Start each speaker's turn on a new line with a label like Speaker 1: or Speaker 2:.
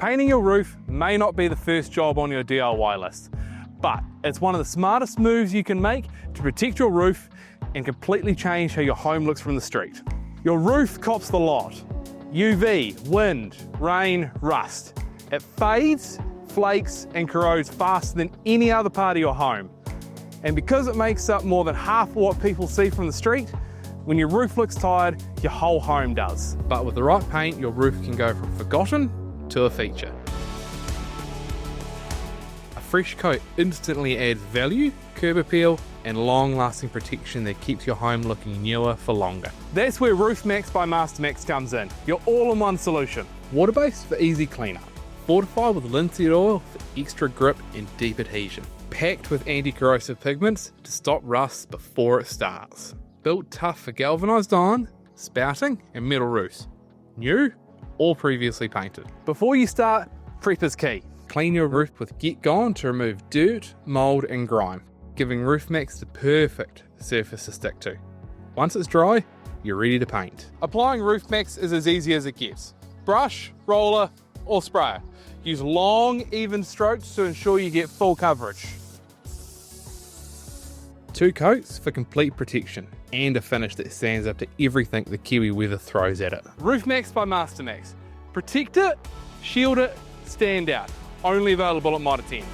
Speaker 1: Painting your roof may not be the first job on your DIY list, but it's one of the smartest moves you can make to protect your roof and completely change how your home looks from the street. Your roof cops the lot. UV, wind, rain, rust. It fades, flakes, and corrodes faster than any other part of your home. And because it makes up more than half of what people see from the street, when your roof looks tired, your whole home does. But with the right paint, your roof can go from forgotten to a feature. A fresh coat instantly adds value, curb appeal, and long-lasting protection that keeps your home looking newer for longer. That's where RoofMax by MASTERMAX comes in, your all-in-one solution. Water-based for easy cleanup, fortified with linseed oil for extra grip and deep adhesion, packed with anti-corrosive pigments to stop rust before it starts. Built tough for galvanised iron, spouting, and metal roofs. New or previously painted. Before you start, prep is key. Clean your roof with Get Gone to remove dirt, mould, and grime, giving RoofMax the perfect surface to stick to. Once it's dry, you're ready to paint. Applying RoofMax is as easy as it gets. Brush, roller, or sprayer. Use long, even strokes to ensure you get full coverage. 2 coats for complete protection and a finish that stands up to everything the Kiwi weather throws at it. RoofMax by MASTERMAX. Protect it, shield it, stand out. Only available at Mitre 10.